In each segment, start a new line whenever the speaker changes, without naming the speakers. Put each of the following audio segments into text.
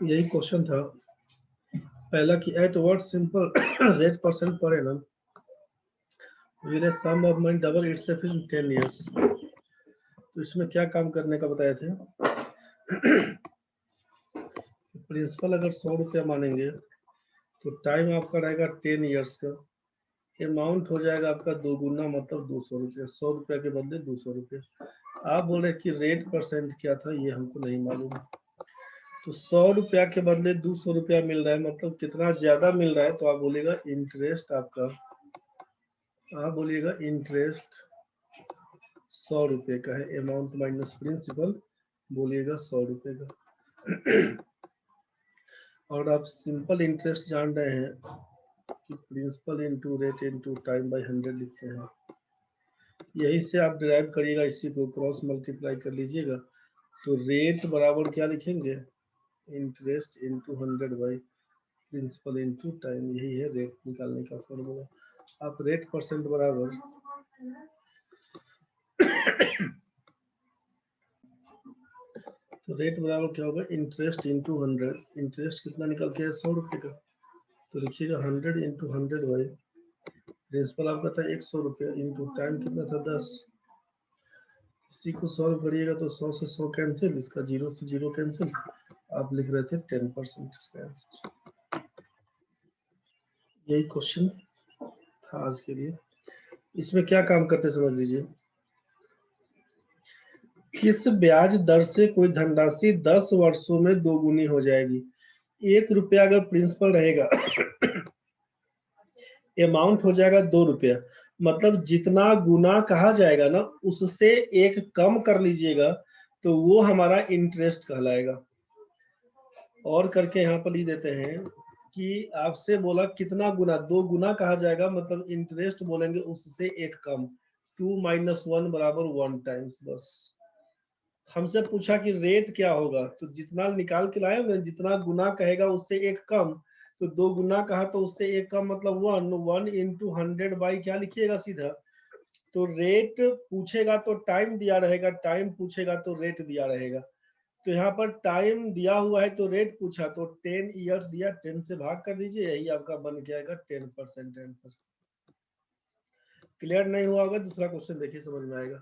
यही क्वेश्चन था पहला कि at what simple rate percent per annum will a sum of money double itself in 10 years. तो इसमें क्या काम करने का बताए थे? प्रिंसिपल अगर 100 रुपया मानेंगे तो टाइम आपका रहेगा 10 इयर्स का, अमाउंट हो जाएगा आपका दो गुना, मतलब 200 रुपया। 100 रुपया के बदले 200 रुपया। आप बोल रहे कि रेट परसेंट क्या था, ये हमको नहीं मालूम। तो 100 रुपया के बदले 200 रुपया मिल रहा है, मतलब कितना ज्यादा मिल रहा है, तो आप बोलेगा इंटरेस्ट आपका, आप बोलिएगा इंटरेस्ट 100 रुपये का है, अमाउंट माइनस प्रिंसिपल बोलिएगा 100 रुपये का। और आप सिंपल इंटरेस्ट जान रहे हैं कि principal into rate into time by 100 लिखते हैं। यही से आप डिराइव करिएगा, इसी को क्रॉस मल्टीप्लाई कर लीजिएगा, तो रेट बराबर क्या लिखेंगे? Interest into 100 by principal into time. यही है रेट निकालने का फॉर्मूला। आप रेट परसेंट बराबर तो रेट बराबर क्या होगा? Interest into 100। इंटरेस्ट कितना निकल के है? 100 रुपये का। तो लिखिएगा 100 इंटू 100 बाई प्रिंसिपल आपका था 100 रुपया इंटू टाइम कितना था? 10। इसी को सॉल्व करिएगा तो 100 से 100 कैंसिल, इसका 0 से 0 कैंसिल। आप लिख रहे थे 10% इसका आंसर। यही क्वेश्चन था आज के लिए। इसमें क्या काम करते समझ लीजिए। किस ब्याज दर से कोई धनराशि 10 वर्षों में दोगुनी हो जाएगी? 1 रुपया अगर प्रिंसिपल रहेगा, अमाउंट हो जाएगा 2 रुपया, मतलब जितना गुना कहा जाएगा ना उससे एक कम कर लीजिएगा तो वो हमारा इंटरेस्ट कहलाएगा। और करके यहाँ पर लिख देते हैं कि आपसे बोला कितना गुना, 2 गुना कहा जाएगा, मतलब इंटरेस्ट बोलेंगे उससे एक कम। 2 - 1 बराबर 1 टाइम्स। बस हमसे पूछा कि रेट क्या होगा, तो जितना निकाल के लाए होंगे, जितना गुना कहेगा उससे एक कम, तो 2 गुना कहा तो उससे एक कम मतलब 1 इंटू 100 बाई क्या लिखिएगा सीधा। तो रेट पूछेगा तो टाइम दिया रहेगा, टाइम पूछेगा तो रेट दिया रहेगा। तो यहाँ पर टाइम दिया हुआ है तो रेट पूछा, तो 10 इयर्स दिया, 10 से भाग कर दीजिए, यही आपका बन के आएगा 10% आंसर। क्लियर नहीं हुआ होगा? दूसरा क्वेश्चन देखिए, समझ में आएगा।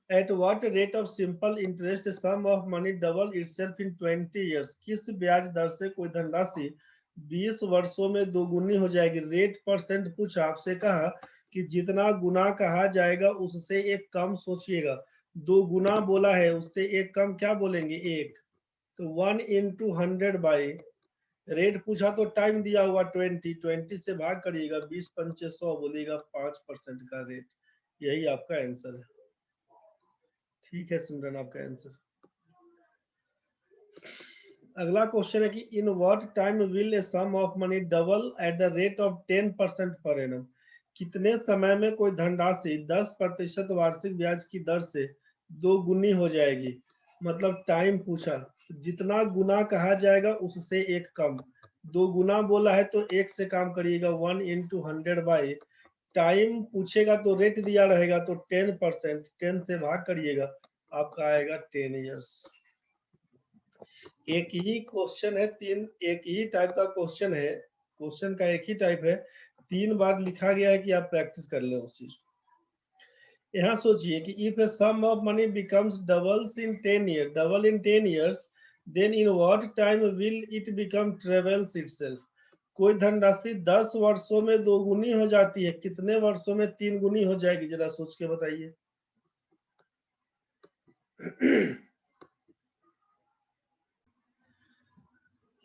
At what rate of simple interest a sum of money double itself in 20 years? किस ब्याज दर से कोई धनराशि 20 वर्षों में दोगुनी हो जाएगी? रेट परसेंट पूछा, आपसे कहा कि जितना गुना कहा जाएगा उससे एक कम सोचिएगा। 2 गुना बोला है, उससे एक कम क्या बोलेंगे? एक। तो 1 इंटू 100 बाई रेट पूछा तो टाइम दिया हुआ 20 से भाग करिएगा, 20 पंचे 100 बोलिएगा 5% का रेट। यही आपका आंसर है। ठीक है सिमरन, आपका आंसर। अगला क्वेश्चन है कि in what time will a sum of money double at the rate of 10% per annum? कितने समय में कोई धनराशि 10% वार्षिक ब्याज की दर से दोगुनी हो जाएगी? मतलब टाइम पूछा, जितना गुना कहा जाएगा उससे एक कम। 2 गुना बोला है तो एक से काम करिएगा, 1 इंटू 100 बाई टाइम पूछेगा तो रेट दिया रहेगा तो 10%, 10 से भाग करिएगा, आपका आएगा 10 इयर्स। एक ही क्वेश्चन है, एक ही टाइप का क्वेश्चन है, क्वेश्चन का एक ही टाइप है, 3 बार लिखा गया है कि आप प्रैक्टिस कर ले उस चीज। यहाँ सोचिए कि if a sum of money becomes doubles in 10 year, double in 10 years, then in what time will it become travels itself? कोई धनराशि 10 वर्षों में दोगुनी हो जाती है, कितने वर्षों में 3 गुनी हो जाएगी? जरा सोच के बताइए।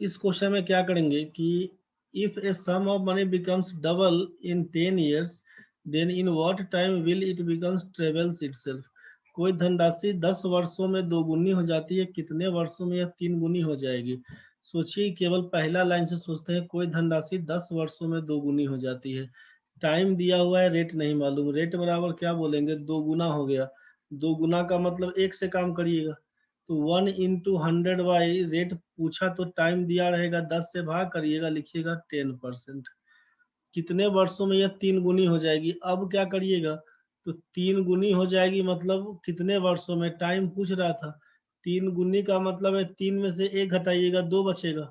इस क्वेश्चन में क्या करेंगे कि if a sum of money becomes double in 10 years, then in what time will it becomes travels itself? कोई धनराशि 10 वर्षों में दोगुनी हो जाती है, कितने वर्षों में यह 3 गुनी हो जाएगी? सोचिए, केवल पहला लाइन से सोचते हैं। कोई धनराशि 10 वर्षों में दोगुनी हो जाती है, टाइम दिया हुआ है, रेट नहीं मालूम। रेट बराबर क्या बोलेंगे? 2 गुना हो गया। 2 गुना का मतलब एक से काम करिएगा, तो 1 इंटू 100 बाई रेट पूछा तो टाइम दिया रहेगा, 10 से भाग करिएगा, लिखिएगा 10%। कितने वर्षों में यह 3 गुनी हो जाएगी। अब क्या करिएगा, तो 3 गुनी हो जाएगी मतलब कितने वर्षों में, टाइम पूछ रहा था। 3 गुनी का मतलब है 3 में से 1 घटाइएगा 2 बचेगा,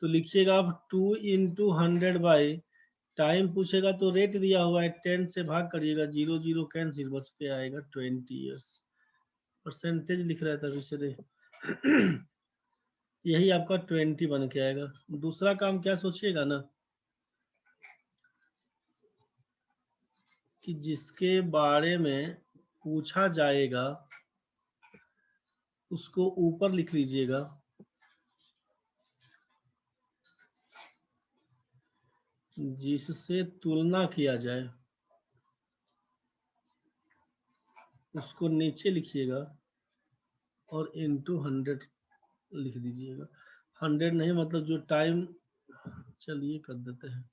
तो लिखिएगा आप 2 इंटू 100 बाई, टाइम पूछेगा तो रेट दिया हुआ है 10 से भाग करिएगा, 0 0 कैंसिल, बच के आएगा 20 ईयर्स। परसेंटेज लिख रहा था दूसरे यही आपका 20 बन के आएगा। दूसरा काम क्या सोचिएगा ना, कि जिसके बारे में पूछा जाएगा उसको ऊपर लिख लीजिएगा, जिससे तुलना किया जाए उसको नीचे लिखिएगा और इनटू 100 लिख दीजिएगा। 100 नहीं, मतलब जो टाइम, चलिए कर देते हैं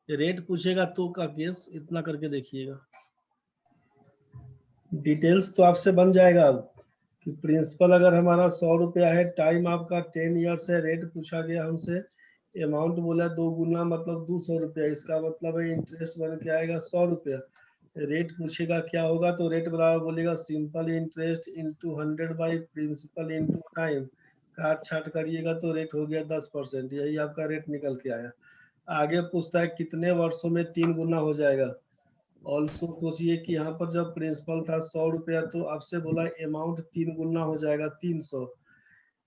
रेट पूछेगा तो का केस इतना करके देखिएगा। डिटेल्स तो आपसे बन जाएगा अब कि प्रिंसिपल अगर हमारा 100 रुपया है, टाइम आपका 10 ईयर्स है, रेट पूछा गया हमसे, अमाउंट बोला 2 गुना मतलब 200 रुपया, इसका मतलब है इंटरेस्ट बन के आएगा 100 रुपया। रेट पूछेगा क्या होगा, तो रेट बराबर बोलेगा simple interest into 100 by principal into time, काट छाट करिएगा तो रेट हो गया 10%, यही आपका रेट निकल के आया। आगे पूछता है कितने वर्षों में 3 गुना हो जाएगा। ऑल्सो सोचिए कि यहाँ पर जब प्रिंसिपल था 100 रुपया, तो आपसे बोला अमाउंट 3 गुना हो जाएगा 300,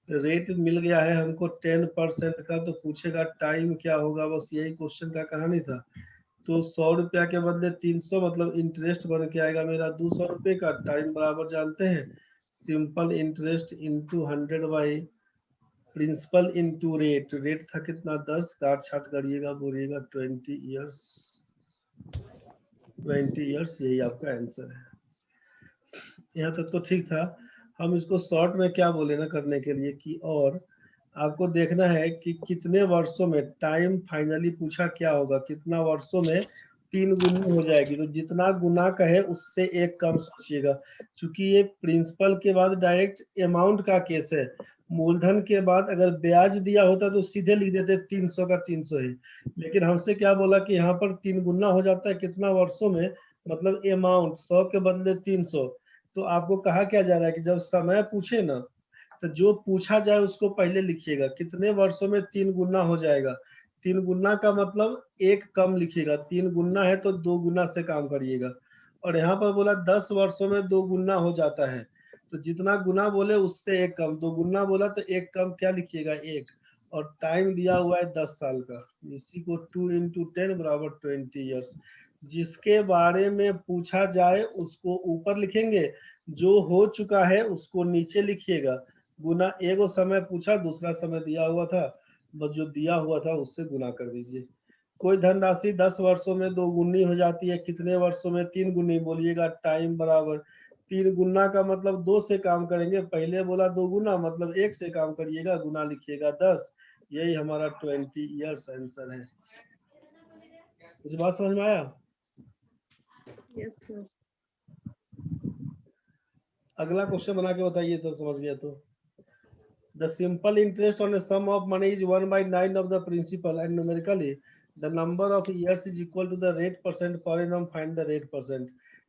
रेट मिल गया है हमको 10% का, तो पूछेगा टाइम क्या होगा, बस यही क्वेश्चन का कहानी था। तो 100 रुपया के बदले 300 मतलब इंटरेस्ट बन के आएगा मेरा 200 रुपये का, टाइम बराबर जानते हैं simple interest into 100 by principal into rate, rate था कितना 10, काट छाट करिएगा बोलिएगा 20 ईयर्स, 20 ईयर्स, यही आपका आंसर है। यहाँ तक तो ठीक था। हम इसको शॉर्ट में क्या बोले ना करने के लिए, कि और आपको देखना है कि कितने वर्षों में, टाइम फाइनली पूछा क्या होगा, कितना वर्षों में 3 गुनी हो जाएगी, तो जितना गुना कहे उससे 1 कम सोचिएगा। क्योंकि ये प्रिंसिपल के बाद डायरेक्ट अमाउंट का केस है, मूलधन के बाद अगर ब्याज दिया होता तो सीधे लिख देते 300 का 300 ही, लेकिन हमसे क्या बोला कि यहाँ पर 3 गुना हो जाता है कितना वर्षों में, मतलब अमाउंट 100 के बदले 300। तो आपको कहा क्या जा रहा है कि जब समय पूछे ना, तो जो पूछा जाए उसको पहले लिखिएगा, कितने वर्षों में 3 गुना हो जाएगा। 3 गुना का मतलब 1 कम लिखिएगा, 3 गुना है तो 2 गुना से काम करिएगा। और यहाँ पर बोला 10 वर्षों में 2 गुना हो जाता है, तो जितना गुना बोले उससे 1 कम, 2 गुना बोला तो 1 कम, क्या लिखिएगा 1, और टाइम दिया हुआ है 10 साल का, इसी को 2 इंटू 10 बराबर 20 ईयर्स। जिसके बारे में पूछा जाए उसको ऊपर लिखेंगे, जो हो चुका है उसको नीचे लिखिएगा। गुना, एगो समय पूछा, दूसरा समय दिया हुआ था, बस जो दिया हुआ था उससे गुना कर दीजिए। कोई धनराशि 10 वर्षों में 2 गुनी हो जाती है, कितने वर्षों में 3 गुनी, बोलिएगा टाइम बराबर 3 गुना का मतलब 2 से काम करेंगे, पहले बोला 2 गुना मतलब 1 से काम करिएगा, गुना लिखिएगा 10, यही हमारा 20 ईयर्स आंसर है। कुछ बात समझ में आया?
Yes sir.
अगला क्वेश्चन बना के बताइए तो समझ गया तो। The simple interest on a sum of money is 1/9 of the principal, and numerically the number of years is equal to the rate percent per annum. Find the rate percent.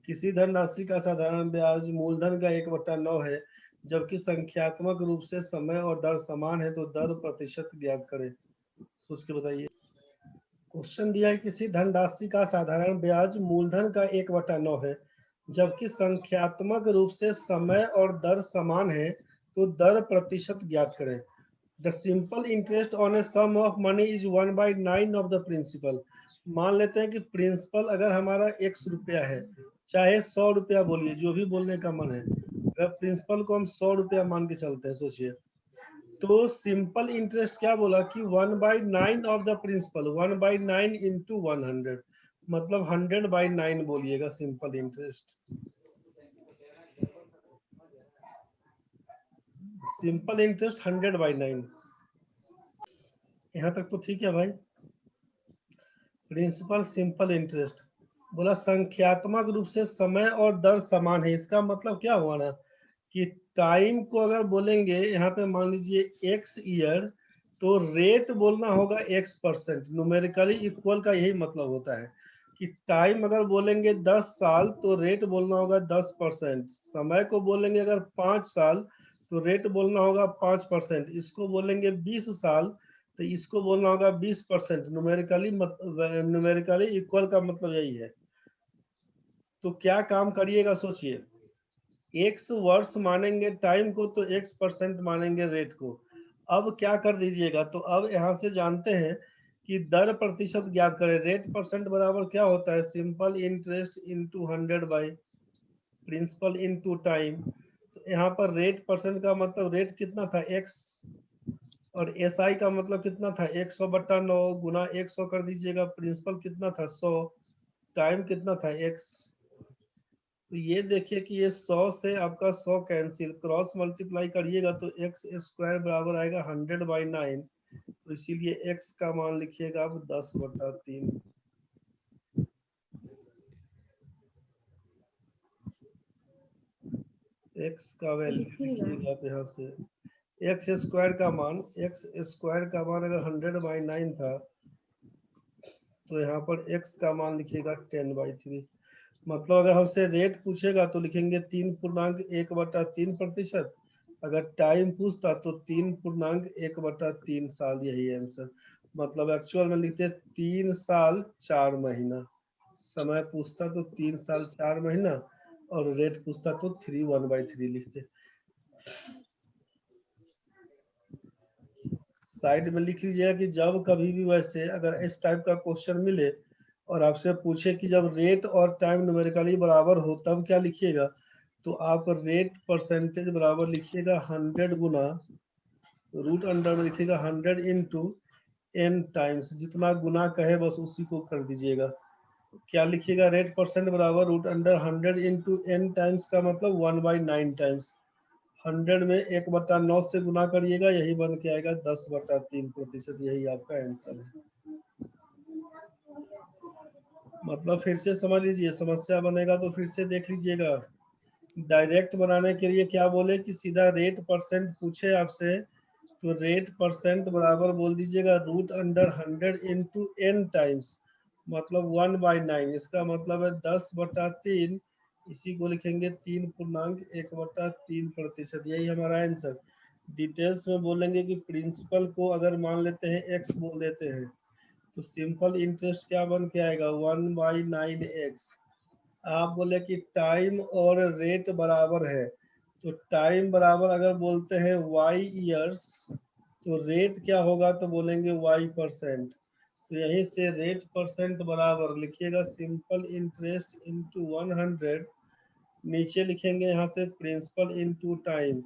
किसी धनराशि का साधारण ब्याज मूलधन का 1/9 है, जबकि संख्यात्मक रूप से समय और दर समान है, तो दर प्रतिशत ज्ञात करें। सोच के बताइए। क्वेश्चन दिया है किसी धनराशि का साधारण ब्याज मूलधन का 1/9 है, जबकि संख्यात्मक रूप से समय और दर समान है, तो दर प्रतिशत ज्ञात करें। The simple interest on a sum of money is 1/9 of the principal. मान लेते हैं कि प्रिंसिपल अगर हमारा 100 रुपया है, चाहे 100 रुपया बोलिए, जो भी बोलने का मन है, अगर प्रिंसिपल को हम 100 रुपया मान के चलते हैं, सोचिए, तो सिंपल इंटरेस्ट क्या बोला कि 1/9 ऑफ द प्रिंसिपल, 1/9 इंटू 100, मतलब 100/9 बोलिएगा सिंपल इंटरेस्ट। Simple interest 100/9। यहाँ तक तो ठीक है भाई। प्रिंसिपल सिंपल इंटरेस्ट बोला संख्यात्मक रूप से समय और दर समान है, इसका मतलब क्या हुआ ना कि टाइम को अगर बोलेंगे यहाँ पे मान लीजिए x ईयर, तो रेट बोलना होगा x%। न्यूमेरिकली इक्वल का यही मतलब होता है कि टाइम अगर बोलेंगे 10 साल तो रेट बोलना होगा 10%। समय को बोलेंगे अगर 5 साल तो रेट बोलना होगा 5%। इसको बोलेंगे 20 साल तो इसको बोलना होगा 20%। न्यूमेरिकली इक्वल का मतलब यही है। तो क्या काम करिएगा सोचिए, x वर्ष मानेंगे टाइम को तो x% मानेंगे रेट को। अब क्या कर दीजिएगा, तो अब यहाँ से जानते हैं कि दर प्रतिशत ज्ञात करें। रेट परसेंट बराबर क्या होता है, simple interest into 100 by principal into time. तो यहाँ पर रेट परसेंट का मतलब रेट कितना था x, और SI का मतलब कितना था 100/9 गुना 100 कर दीजिएगा। प्रिंसिपल कितना था 100, टाइम कितना था x। तो ये देखिए कि ये 100 से आपका 100 कैंसिल, क्रॉस मल्टीप्लाई करिएगा तो x² बराबर आएगा 100/9। तो इसीलिए x का मान लिखिएगा आप 10/3। x का वैल्यू लिखिएगा आप यहाँ से, x² का मान अगर 100/9 था तो यहाँ पर x का मान लिखिएगा 10/3। मतलब अगर हमसे रेट पूछेगा तो लिखेंगे 3.1/3%। अगर टाइम पूछता तो 3.1/3 साल, यही आंसर। मतलब एक्चुअल में लिखते 3 साल 4 महीना। समय पूछता तो 3 साल 4 महीना, और रेट पूछता तो 1/3 लिखते। साइड में लिख लीजिएगा कि जब कभी भी वैसे अगर इस टाइप का क्वेश्चन मिले और आपसे पूछे कि जब रेट और टाइम न्यूमेरिकली बराबर हो तब क्या लिखिएगा, तो आप रेट परसेंटेज बराबर लिखिएगा 100 गुना रूट अंडर में लिखिएगा 100 इंटू n टाइम्स। जितना गुना कहे बस उसी को कर दीजिएगा। क्या लिखिएगा, रेट परसेंट बराबर root under 100 into n times का मतलब 1/9 टाइम्स। 100 में 1/9 से गुना करिएगा, यही बन के आएगा 10/3%। यही आपका आंसर है। मतलब फिर से समझ लीजिए, समस्या बनेगा तो फिर से देख लीजिएगा। डायरेक्ट बनाने के लिए क्या बोले कि सीधा रेट परसेंट पूछे आपसे तो रेट परसेंट बराबर बोल दीजिएगा root under 100 into n times, मतलब 1/9। इसका मतलब है 10/3। इसी को लिखेंगे 3.1/3%। यही हमारा आंसर। डिटेल्स में बोलेंगे कि प्रिंसिपल को अगर मान लेते हैं x बोल देते हैं तो सिंपल इंटरेस्ट क्या बन के आएगा 1/9x। आप बोले कि टाइम और रेट बराबर है तो टाइम बराबर अगर बोलते हैं y ईयर्स तो रेट क्या होगा, तो बोलेंगे y%। तो यहीं से रेट परसेंट बराबर लिखिएगा सिंपल इंटरेस्ट इंटू 100, नीचे लिखेंगे यहाँ से प्रिंसिपल इंटू टाइम।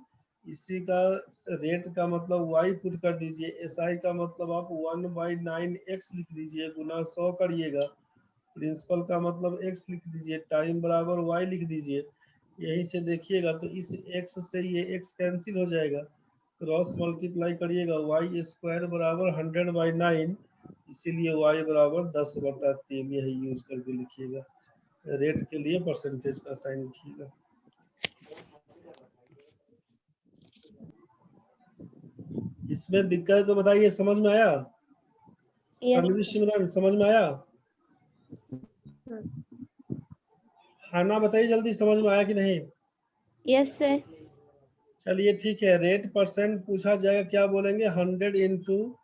इसी का रेट का मतलब y पुट कर दीजिए, SI का मतलब आप 1/9x लिख दीजिए, गुना 100 करिएगा। प्रिंसिपल का मतलब x लिख दीजिए, टाइम बराबर y लिख दीजिए। यहीं से देखिएगा तो इस x से ये x कैंसिल हो जाएगा, क्रॉस मल्टीप्लाई करिएगा, y² बराबर 100/9। इसीलिए y बराबर 10/3। यही यूज करके लिखिएगा। रेट के लिए परसेंटेज का साइन लिखिएगा। इसमें दिक्कत है तो बताइए, समझ में आया?
Yes.
सिमरन समझ में आया?
Sir.
हाँ ना, बताइए जल्दी, समझ में आया कि नहीं?
Yes, sir.
चलिए ठीक है, रेट परसेंट पूछा जाएगा, क्या बोलेंगे 100 इंटू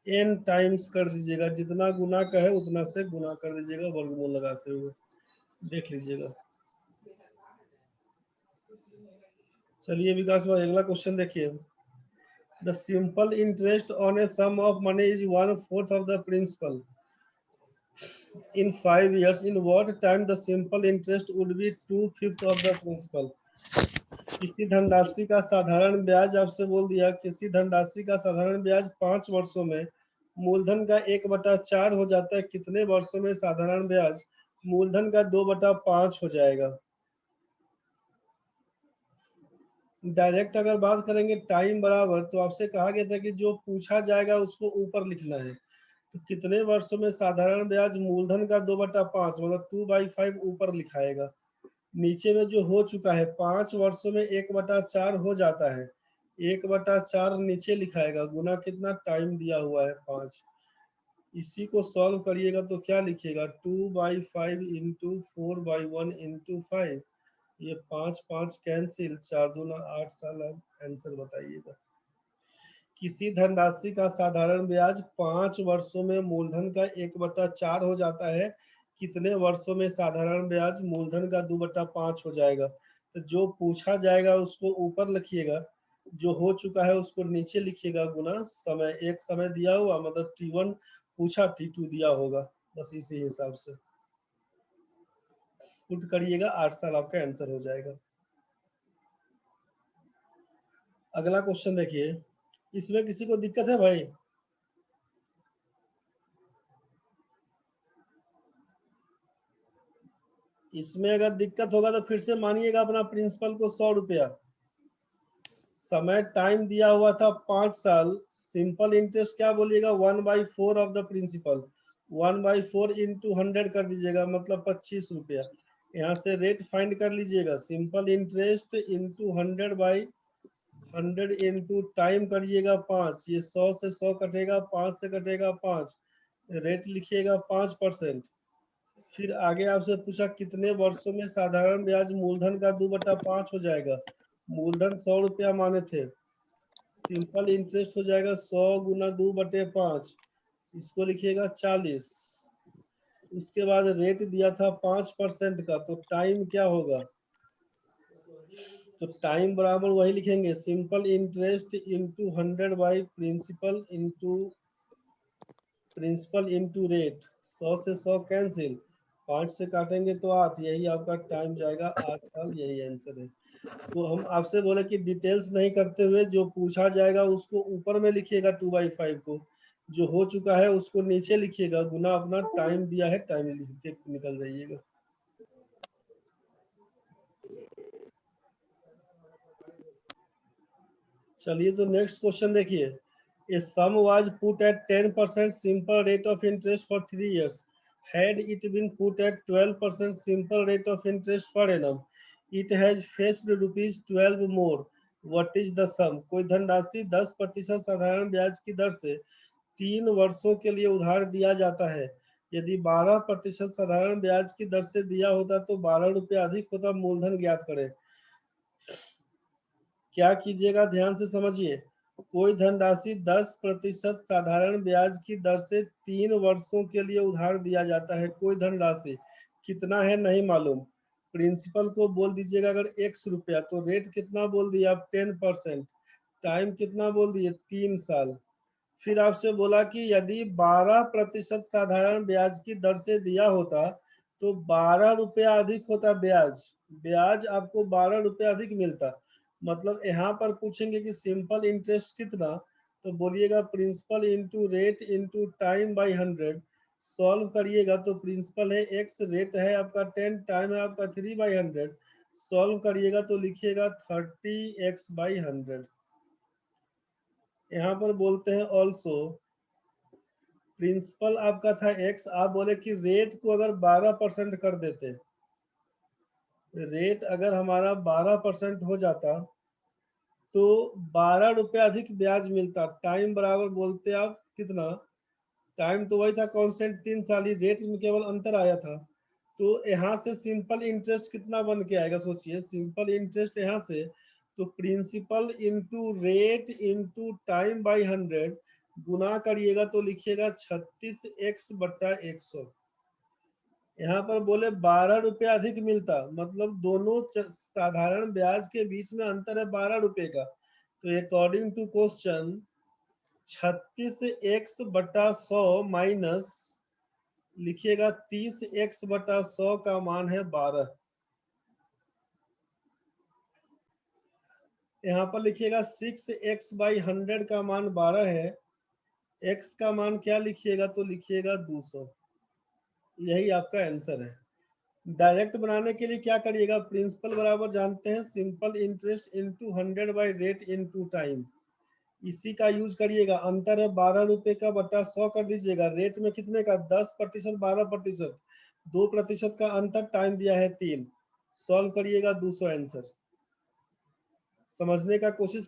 n टाइम्स कर दीजिएगा, जितना गुना कहे उतना से गुना कर दीजिएगा वर्गमूल लगाते हुए। देख लीजिएगा। चलिए विकास भाई अगला क्वेश्चन देखिए। The simple interest on a sum of money is 1/4 of the principal in 5 years. In what time the simple interest would be 2/5 of the principal? किसी धनराशि का साधारण ब्याज आपसे बोल दिया, किसी धनराशि का साधारण ब्याज 5 वर्षों में मूलधन का 1/4 हो जाता है, कितने वर्षों में साधारण ब्याज मूलधन का 2/5 हो जाएगा। डायरेक्ट अगर बात करेंगे टाइम बराबर, तो आपसे कहा गया था कि जो पूछा जाएगा उसको ऊपर लिखना है। तो कितने वर्षों में साधारण ब्याज मूलधन का 2/5 मतलब 2/5 ऊपर लिखाएगा। नीचे में जो हो चुका है 5 वर्षों में 1/4 हो जाता है, 1/4 नीचे लिखाएगा, गुना कितना, टाइम दिया हुआ है 5। इसी को सॉल्व करिएगा तो क्या लिखिएगा, 2/5 इंटू 4/1 इंटू 5। ये 5 5 कैंसिल, 4 दूना 8 साल। अब आंसर बताइएगा। किसी धनराशि का साधारण ब्याज 5 वर्षों में मूलधन का 1/4 हो जाता है, कितने वर्षों में साधारण ब्याज मूलधन का 2/5 हो जाएगा। तो जो पूछा जाएगा उसको ऊपर लिखिएगा, जो हो चुका है उसको नीचे लिखिएगा, गुना समय। एक समय दिया हुआ मतलब T1 पूछा, T2 दिया होगा, बस इसी हिसाब से पुट करिएगा, 8 साल आपका आंसर हो जाएगा। अगला क्वेश्चन देखिए, इसमें किसी को दिक्कत है भाई? इसमें अगर दिक्कत होगा तो फिर से मानिएगा अपना प्रिंसिपल को 100 रुपया। समय टाइम दिया हुआ था 5 साल, सिंपल इंटरेस्ट क्या बोलिएगा, 1/4 ऑफ द प्रिंसिपल। 1/4 इंटू 100 कर दीजिएगा, मतलब 25 रुपया। यहाँ से रेट फाइंड कर लीजिएगा, simple interest into 100/100 into time करिएगा 5। ये 100 से 100 कटेगा, 5 से कटेगा 5, रेट लिखिएगा 5%। फिर आगे आपसे पूछा कितने वर्षों में साधारण ब्याज मूलधन का 2/5 हो जाएगा। मूलधन 100 रुपया माने थे, सिंपल इंटरेस्ट हो जाएगा 100 गुना 2/5, इसको लिखिएगा 40। उसके बाद रेट दिया था 5% का, तो टाइम क्या होगा, तो टाइम बराबर वही लिखेंगे, simple interest into 100 by principal into rate. 100 से 100 कैंसिल, 5 से काटेंगे तो 8, यही आपका टाइम जाएगा 8 साल, यही आंसर है। तो हम आपसे बोले कि डिटेल्स नहीं करते हुए जो पूछा जाएगा उसको ऊपर में लिखिएगा 2/5 को, जो हो चुका है उसको नीचे लिखिएगा, गुना अपना टाइम दिया है, टाइम लिख के निकल जाइएगा। चलिए तो नेक्स्ट क्वेश्चन देखिए, A sum was put at 10% simple rate of interest for 3 years. Had it been put at 12% simple rate of interest per annum, it has fetched rupees 12 more. What is the sum? कोई धनराशि 10% साधारण ब्याज की दर से 3 वर्षों के लिए उधार दिया जाता है। यदि 12% साधारण ब्याज की दर से दिया होता तो 12 रुपये अधिक होता। मूलधन ज्ञात करें। क्या कीजिएगा, ध्यान से समझिए। कोई धनराशि 10% साधारण ब्याज की दर से 3 वर्षों के लिए उधार दिया जाता है। कोई धनराशि कितना है नहीं मालूम, प्रिंसिपल को बोल दीजिएगा अगर x रुपया, तो रेट कितना बोल दिया आप, 10%। टाइम कितना बोल दिए, 3 साल। फिर आपसे बोला कि यदि 12% साधारण ब्याज की दर से दिया होता तो 12 रुपया अधिक होता ब्याज। ब्याज आपको 12 रुपया अधिक मिलता। मतलब यहाँ पर पूछेंगे कि सिंपल इंटरेस्ट कितना, तो बोलिएगा principal into rate into time by 100। Solve करिएगा तो प्रिंसिपल है x, रेट है आपका 10, टाइम है आपका 3/100। सॉल्व करिएगा तो लिखिएगा 30x/100। यहाँ पर बोलते हैं ऑल्सो, प्रिंसिपल आपका था x, आप बोले कि रेट को अगर 12% कर देते, रेट अगर हमारा 12% हो जाता तो 12 रुपये अधिक ब्याज मिलता। टाइम बराबर बोलते आप कितना, टाइम तो वही था कांस्टेंट 3 साल ही, रेट में केवल अंतर आया था। तो यहाँ से सिंपल इंटरेस्ट कितना बन के आएगा, सोचिए। सिंपल इंटरेस्ट यहाँ से, तो principal into rate into time by 100 गुना करिएगा तो लिखिएगा 36x/100। यहाँ पर बोले 12 रुपये अधिक मिलता, मतलब दोनों साधारण ब्याज के बीच में अंतर है 12 रुपये का। तो according to question 36x/100 minus लिखिएगा 30x/100 का मान है 12। यहाँ पर लिखिएगा 6x/100 का मान 12 है, x का मान क्या लिखिएगा, तो लिखिएगा 200। यही आपका आंसर है। डायरेक्ट बनाने के लिए क्या करिएगा, प्रिंसिपल बराबर जानते हैं simple interest into 100 by rate into time, इसी का यूज करिएगा। अंतर है 12 रुपये का बटा 100 कर दीजिएगा। रेट में कितने का, 10%, 12%, 2% का अंतर, टाइम दिया है 3। सॉल्व करिएगा 200 आंसर। समझने का कोशिश